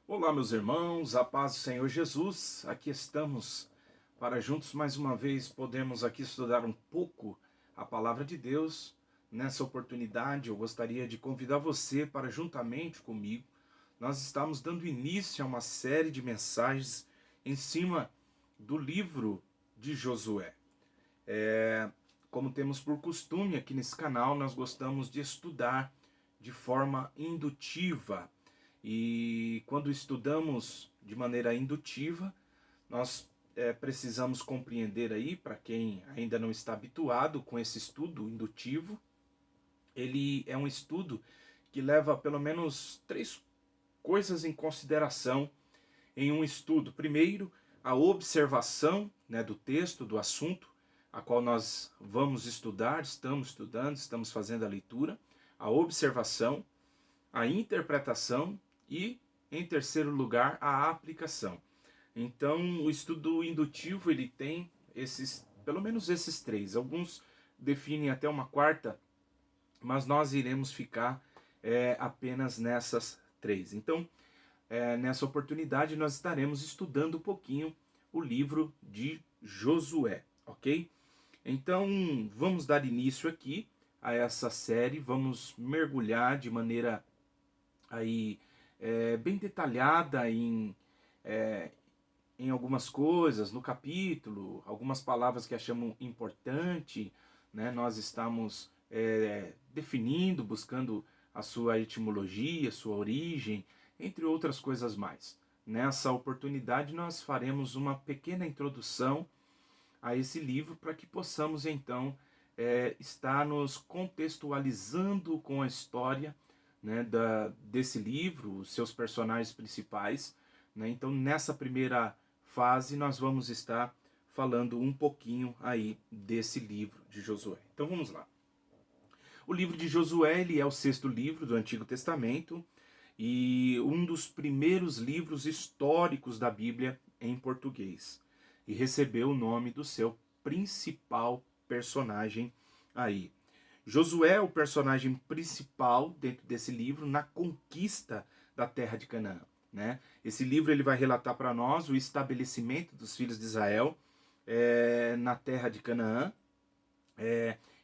Olá, meus irmãos, a paz do Senhor Jesus. Aqui estamos para juntos mais uma vez podermos aqui estudar um pouco a palavra de Deus. Nessa oportunidade, eu gostaria de convidar você para juntamente comigo nós estamos dando início a uma série de mensagens em cima do livro de Josué. Como temos por costume aqui nesse canal, nós gostamos de estudar de forma indutiva. E quando estudamos de maneira indutiva, nós precisamos compreender aí, para quem ainda não está habituado com esse estudo indutivo, ele é um estudo que leva pelo menos três coisas em consideração em um estudo. Primeiro, a observação, né, do texto, do assunto, a qual nós vamos estudar, estamos estudando, estamos fazendo a leitura, a observação, a interpretação e, em terceiro lugar, a aplicação. Então, o estudo indutivo ele tem pelo menos esses três. Alguns definem até uma quarta, mas nós iremos ficar apenas nessas três. Então, nessa oportunidade, nós estaremos estudando um pouquinho o livro de Josué, ok? Então, vamos dar início aqui a essa série, vamos mergulhar de maneira aí bem detalhada em algumas coisas no capítulo, algumas palavras que achamos importante, né? Nós estamos definindo, buscando a sua etimologia, sua origem, entre outras coisas mais. Nessa oportunidade nós faremos uma pequena introdução a esse livro para que possamos então estar nos contextualizando com a história, né, desse livro, os seus personagens principais, né? Então nessa primeira fase nós vamos estar falando um pouquinho aí desse livro de Josué. Então vamos lá. O livro de Josué ele é o sexto livro do Antigo Testamento e um dos primeiros livros históricos da Bíblia em português. E recebeu o nome do seu principal personagem aí. Josué é o personagem principal dentro desse livro na conquista da terra de Canaã, né? Esse livro ele vai relatar para nós o estabelecimento dos filhos de Israel na terra de Canaã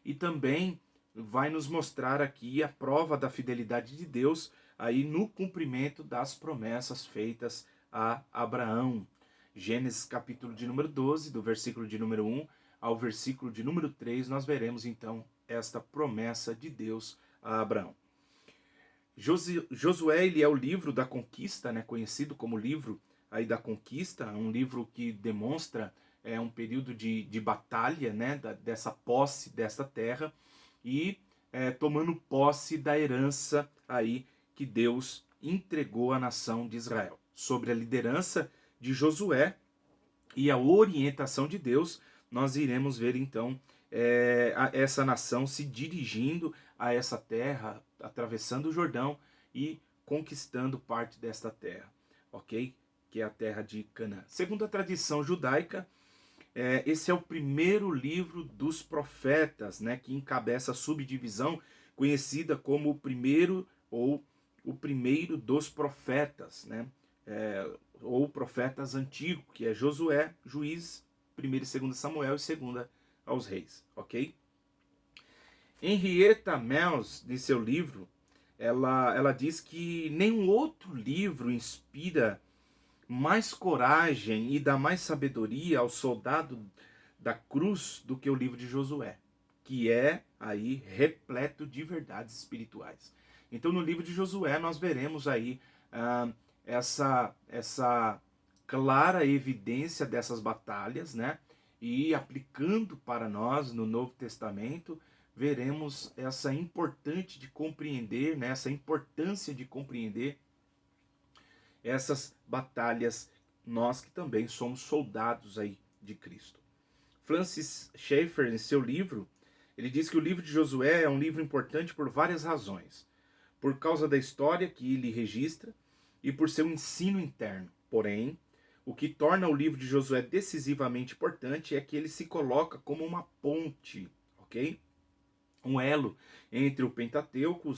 e também vai nos mostrar aqui a prova da fidelidade de Deus aí no cumprimento das promessas feitas a Abraão. Gênesis capítulo de número 12, do versículo de número 1 ao versículo de número 3, nós veremos então esta promessa de Deus a Abraão. Josué ele é o livro da conquista, né, conhecido como livro aí da conquista, um livro que demonstra um período de batalha, né, dessa posse desta terra e tomando posse da herança aí que Deus entregou à nação de Israel. Sobre a liderança de Josué e a orientação de Deus, nós iremos ver então essa nação se dirigindo a essa terra, atravessando o Jordão e conquistando parte desta terra, ok? Que é a terra de Canaã. Segundo a tradição judaica, esse é o primeiro livro dos profetas, né, que encabeça a subdivisão conhecida como o primeiro ou o primeiro dos profetas, né, ou profetas antigos, que é Josué, Juízes, 1º e 2 Samuel e 2 aos Reis, ok? Henrietta Mills, em seu livro, ela diz que nenhum outro livro inspira mais coragem e dá mais sabedoria ao soldado da cruz do que o livro de Josué, que é aí repleto de verdades espirituais. Então no livro de Josué nós veremos aí essa clara evidência dessas batalhas, né? E aplicando para nós no Novo Testamento, veremos essa importante de compreender, né? Essa importância de compreender essas batalhas, nós que também somos soldados aí de Cristo. Francis Schaeffer, em seu livro, ele diz que o livro de Josué é um livro importante por várias razões. Por causa da história que ele registra e por seu ensino interno. Porém, o que torna o livro de Josué decisivamente importante é que ele se coloca como uma ponte, ok? Um elo entre o Pentateuco,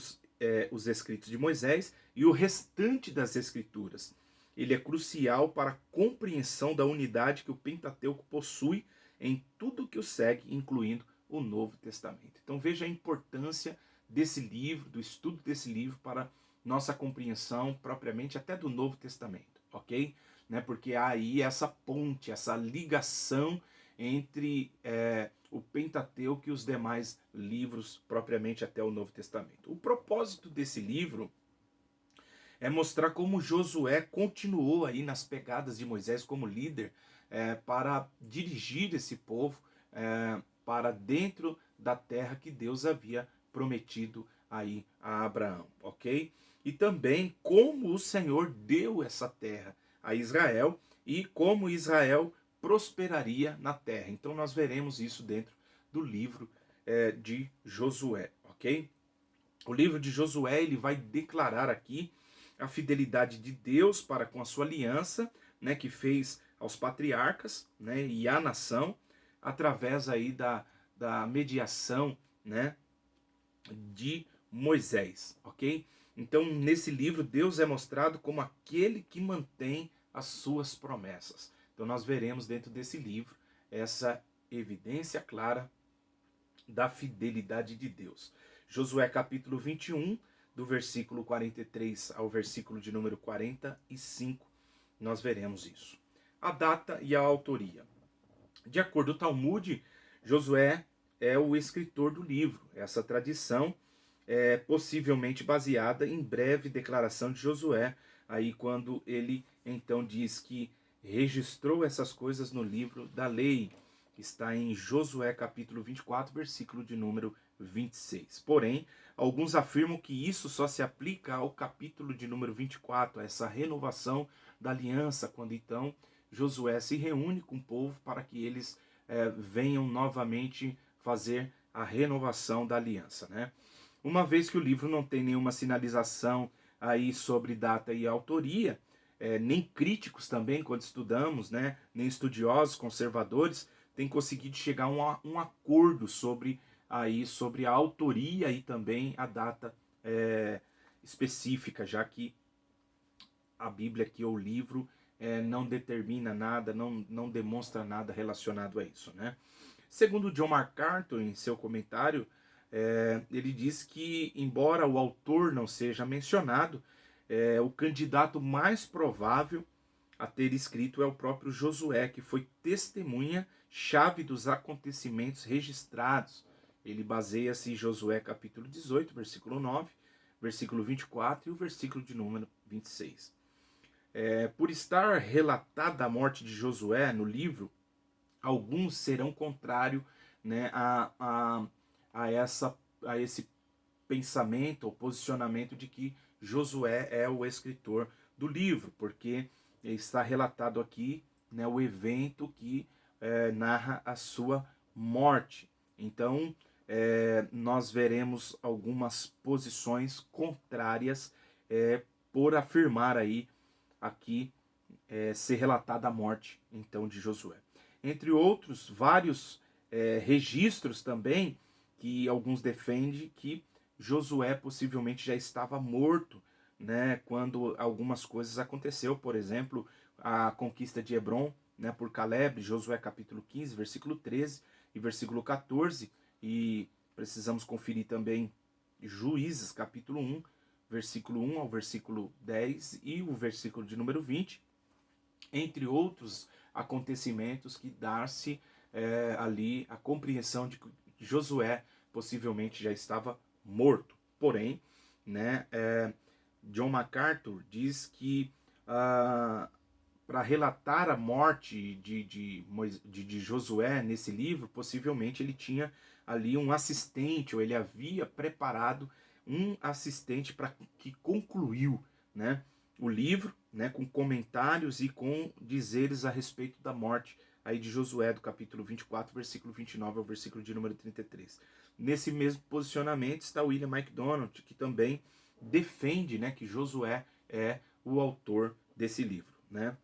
os escritos de Moisés e o restante das escrituras. ele é crucial para a compreensão da unidade que o Pentateuco possui em tudo que o segue, incluindo o Novo Testamento. Então veja a importância desse livro, do estudo desse livro para nossa compreensão propriamente até do Novo Testamento, ok? Né? Porque há aí essa ponte, essa ligação entre o Pentateuco e os demais livros propriamente até o Novo Testamento. O propósito desse livro é mostrar como Josué continuou aí nas pegadas de Moisés como líder para dirigir esse povo para dentro da terra que Deus havia prometido aí a Abraão, ok? E também como o Senhor deu essa terra a Israel e como Israel prosperaria na terra. Então nós veremos isso dentro do livro de Josué, ok? O livro de Josué ele vai declarar aqui a fidelidade de Deus para com a sua aliança, né, que fez aos patriarcas, né, e à nação, através aí da mediação, né, de Moisés, ok? Então, nesse livro, Deus é mostrado como aquele que mantém as suas promessas. Então, nós veremos dentro desse livro essa evidência clara da fidelidade de Deus. Josué capítulo 21, do versículo 43 ao versículo de número 45, nós veremos isso. A data e a autoria. De acordo com o Talmud, Josué é o escritor do livro. Essa tradição é possivelmente baseada em breve declaração de Josué, aí quando ele então diz que registrou essas coisas no livro da lei. Está em Josué capítulo 24, versículo de número 26. Porém, alguns afirmam que isso só se aplica ao capítulo de número 24, a essa renovação da aliança, quando então Josué se reúne com o povo para que eles venham novamente fazer a renovação da aliança, né? Uma vez que o livro não tem nenhuma sinalização aí sobre data e autoria, nem críticos também, quando estudamos, né, nem estudiosos, conservadores, têm conseguido chegar a um acordo sobre a autoria e também a data específica, já que a Bíblia aqui, ou o livro, não determina nada, não demonstra nada relacionado a isso, né? Segundo John MacArthur, em seu comentário, ele diz que, embora o autor não seja mencionado, o candidato mais provável a ter escrito é o próprio Josué, que foi testemunha-chave dos acontecimentos registrados. Ele baseia-se em Josué capítulo 18, versículo 9, versículo 24 e o versículo de número 26. Por estar relatada a morte de Josué no livro, alguns serão contrários, né, a esse pensamento ou posicionamento de que Josué é o escritor do livro, porque está relatado aqui, né, o evento que narra a sua morte. Então, nós veremos algumas posições contrárias por afirmar aí aqui ser relatada a morte então de Josué. Entre outros, vários registros também que alguns defendem que Josué possivelmente já estava morto, né, quando algumas coisas aconteceu, por exemplo, a conquista de Hebron, né, por Caleb, Josué capítulo 15, versículo 13 e versículo 14, e precisamos conferir também Juízes capítulo 1, versículo 1 ao versículo 10 e o versículo de número 20, entre outros acontecimentos que dá-se ali a compreensão de que Josué possivelmente já estava morto. Porém, né, John MacArthur diz que para relatar a morte de Josué nesse livro, possivelmente ele tinha ali um assistente, ou ele havia preparado um assistente para que concluiu, né, o livro, né, com comentários e com dizeres a respeito da morte aí de Josué, do capítulo 24, versículo 29 ao versículo de número 33. Nesse mesmo posicionamento está William MacDonald, que também defende, né, que Josué é o autor desse livro, né?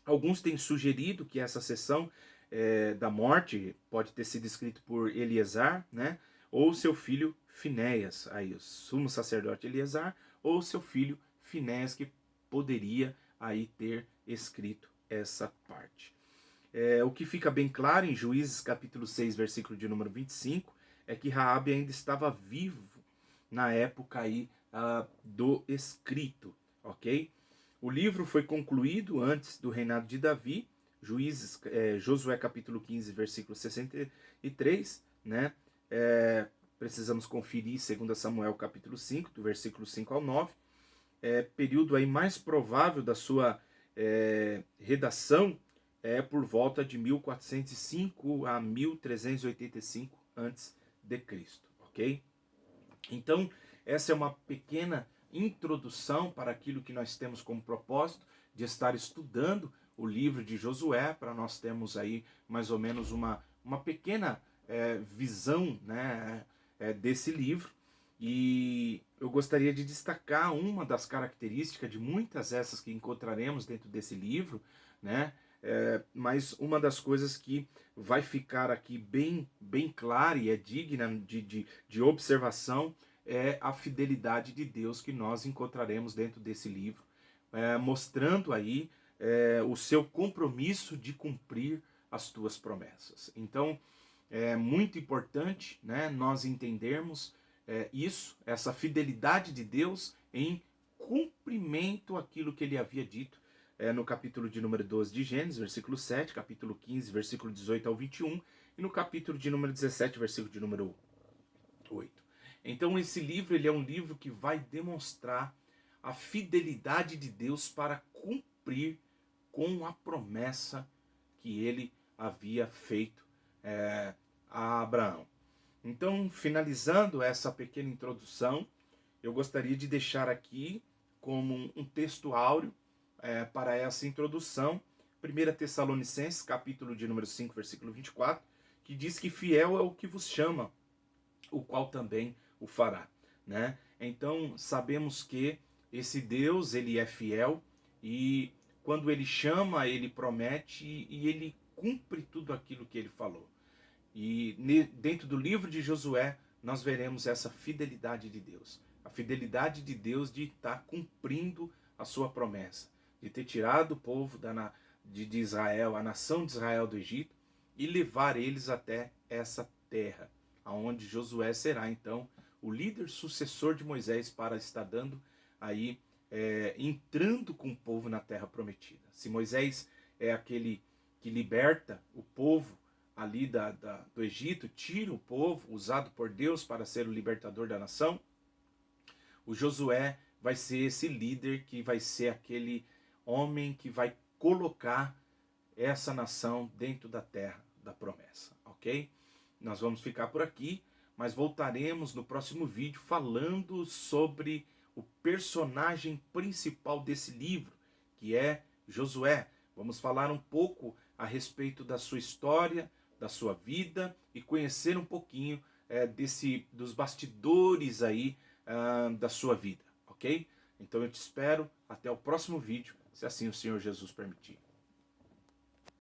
Alguns têm sugerido que essa sessão da morte pode ter sido escrita por Eleazar, né, ou seu filho Finéias, aí o sumo sacerdote Eleazar, ou seu filho Finéias, que poderia aí ter escrito essa parte. O que fica bem claro em Juízes capítulo 6, versículo de número 25, é que Raabe ainda estava vivo na época aí do escrito, ok? O livro foi concluído antes do reinado de Davi, Josué capítulo 15, versículo 63, né? Precisamos conferir 2 Samuel capítulo 5, do versículo 5 ao 9, período aí mais provável da sua redação por volta de 1405 a 1385 antes de Cristo, ok? Então, essa é uma pequena introdução para aquilo que nós temos como propósito de estar estudando o livro de Josué, para nós termos aí mais ou menos uma pequena visão, né, desse livro. E eu gostaria de destacar uma das características de muitas essas que encontraremos dentro desse livro, né? Mas uma das coisas que vai ficar aqui bem clara e é digna de observação é a fidelidade de Deus que nós encontraremos dentro desse livro, mostrando aí o seu compromisso de cumprir as tuas promessas. Então, é muito importante, né, nós entendermos essa fidelidade de Deus em cumprimento àquilo que ele havia dito no capítulo de número 12 de Gênesis, versículo 7, capítulo 15, versículo 18 ao 21, e no capítulo de número 17, versículo de número 8. Então esse livro ele é um livro que vai demonstrar a fidelidade de Deus para cumprir com a promessa que ele havia feito a Abraão. Então, finalizando essa pequena introdução, eu gostaria de deixar aqui como um texto áureo para essa introdução, 1 Tessalonicenses, capítulo de número 5, versículo 24, que diz que fiel é o que vos chama, o qual também o fará, né? Então, sabemos que esse Deus, ele é fiel e quando ele chama, ele promete e ele cumpre tudo aquilo que ele falou. E dentro do livro de Josué, nós veremos essa fidelidade de Deus. A fidelidade de Deus de estar cumprindo a sua promessa, de ter tirado o povo de Israel, a nação de Israel do Egito, e levar eles até essa terra, aonde Josué será então o líder sucessor de Moisés para estar dando aí, entrando com o povo na terra prometida. Se Moisés é aquele que liberta o povo ali do Egito, tira o povo usado por Deus para ser o libertador da nação, o Josué vai ser esse líder que vai ser aquele homem que vai colocar essa nação dentro da terra da promessa, ok? Nós vamos ficar por aqui, mas voltaremos no próximo vídeo falando sobre o personagem principal desse livro, que é Josué. Vamos falar um pouco a respeito da sua história, da sua vida e conhecer um pouquinho dos bastidores aí da sua vida, ok? Então eu te espero até o próximo vídeo, se assim o Senhor Jesus permitir.